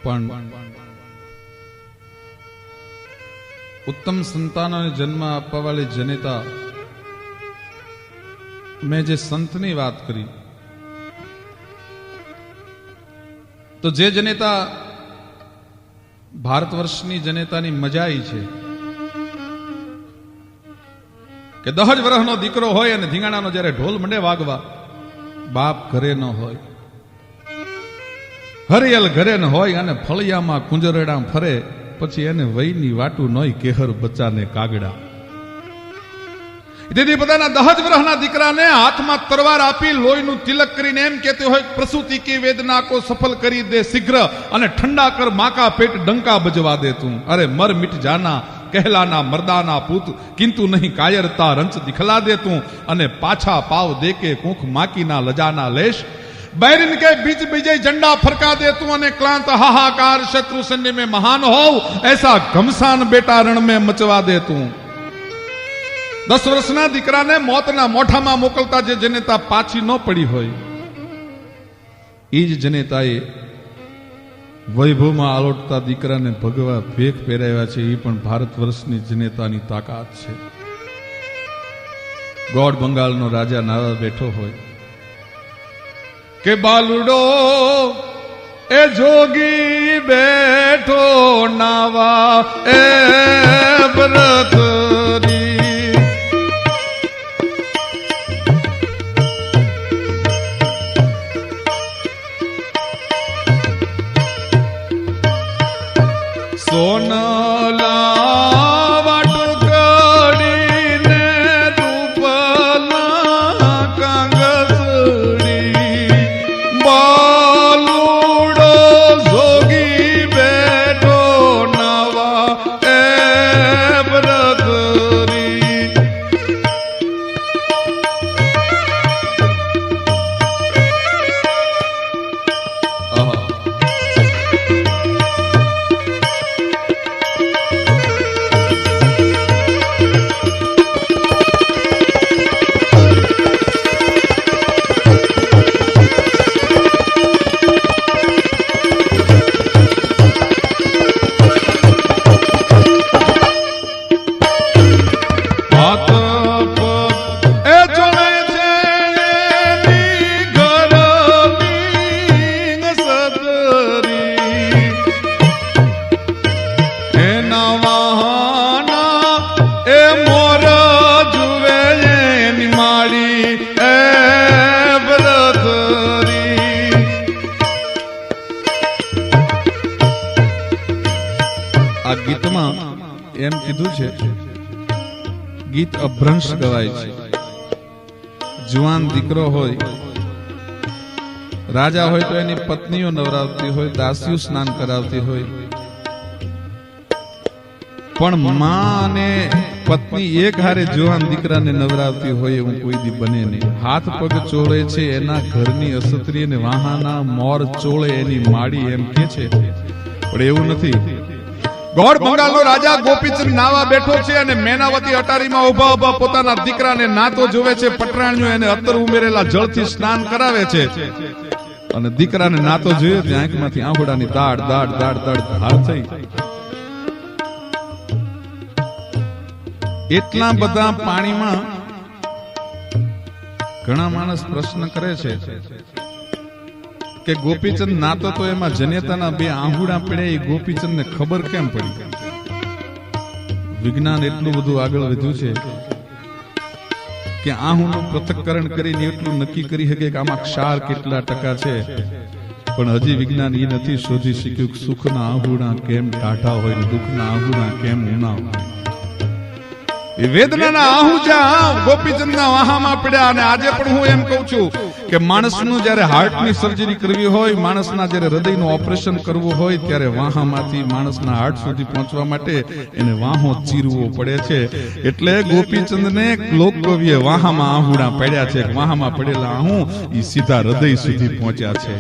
પણ ઉત્તમ સંતાનોને જન્મ આપવા વાળી જનેતા, મેં જે સંતની વાત કરી, તો જે જનેતા ભારત વર્ષની જનેતાની મજા ઈ છે કે 10 વર્ષનો દીકરો હોય અને ધીંગાણાનો જ્યારે ઢોલ મંડે વાગવા, બાપ ઘરે ન હોય, હરિયલ ઘરે ન હોય અને ફળિયામાં કુંજરડા ફરે, પછી એને વયની વાટું નોય કેહર બચ્ચાને કાગડા. તેથી પોતાના 10 વર્ષના દીકરાને હાથમાં તરવાર આપી લોહીનું તિલક કરીને એમ કહેતો હોય, પ્રસૂતિ કી વેદના કો સફલ કરી દે શીઘ્ર અને ઠંડા કર માકા પેટ ડંકા બજવા દે તું. અરે મર મિટ જાના कहलाना मर्दाना पूत किंतु नहीं कायरता रंच दिखला दे तू. અને પાછા પાવ દે કે કુખ માકી ના લજાના લેશ. बैरिन के बीच विजय झंडा फरका दे तू. અને क्लांत हाहाकार शत्रु सैन्य में महान हो ऐसा घमसान बेटा रण में मचवा दे तू. 10 વર્ષના દીકરાને મોતના મોઠામાં મોકલતા જે જનેતા પાછી ન પડી હોય, એ જ જનેતાએ વૈભવમાં આલોટતા દીકરાને ભગવા ભેખ પહેરાવ્યા છે. એ પણ ભારત વર્ષની જનેતાની તાકાત છે. ગોળ બંગાળનો રાજા નાવા બેઠો હોય કે બાલુડો એ જોગી બેઠો નાવા એ વ્રતરી. સોનલા વાટકડીને રૂપલા કાંગસડી, બાલુડો જોગી બેઠો નવા એ વ્રતરી. આ ગીતમાં એમ કીધું છે, ગીત અભ્રંશ ગવાય છે. જુવાન દીકરો હોય, રાજા હોય તો એની પત્નીઓ નવરાવતી હોય, દાસીઓ સ્નાન કરાવતી હોય, પણ માં અને પત્ની એક હારે જુવાન દીકરાને નવરાવતી હોય એવું કોઈ દી બને નહીં. હાથ પગ ચોળે છે એના ઘરની અસત્રી અને વાહાના મોર ચોળે એની માડી, એમ કે છે. પણ એવું નથી. ગોળ બંગાળનો રાજા ગોપીચંદ નાવા બેઠો છે અને મેનાવતી અટારીમાં ઉભા ઉભા પોતાના દીકરાને નાતો જોવે છે. પટરાણીઓ એને અત્તર ઉમેરેલા જળથી સ્નાન કરાવે છે અને દીકરાને નાતો જોયો ત્યાં આંખમાંથી આંગોડાની દાડ દાડ દાડ દાડ ધાર થઈ. એટલા બધા પાણીમાં ઘણા માણસ પ્રશ્ન કરે છે કે ગોપીચંદ નાતો તો એમાં જનેતાના 2 આંગુડા પડ્યા, એ ગોપીચંદ ને ખબર કેમ પડી? વિજ્ઞાન એટલું બધું આગળ વધ્યું છે કે આહુનું પૃથક્કરણ કરીને એટલું નક્કી કરી શકે કે આમાં ક્ષાર કેટલા ટકા છે. પણ હજી વિજ્ઞાન એ નથી શોધી શક્યું કે સુખના આંગુડા કેમ ટાઢા હોય ને દુઃખના આંગુડા કેમ ઊના હોય. એ વેદનાના આહુજા ગોપીચંદના વાહામાં પડ્યા. અને આજે પણ હું એમ કહું છું કે માણસનું જ્યારે હાર્ટની સર્જરી કરવી હોય, માણસના જ્યારે હૃદયનું ઓપરેશન કરવું હોય, ત્યારે વાહામાંથી માણસના હાર્ટ સુધી પહોંચવા માટે એને વાહો ચીરવો પડે છે. એટલે ગોપીચંદને લોકકવિએ વાહામાં આહુડા પડ્યા છે. વાહામાં પડેલા આહુ એ સીધા હૃદય સુધી પહોંચ્યા છે.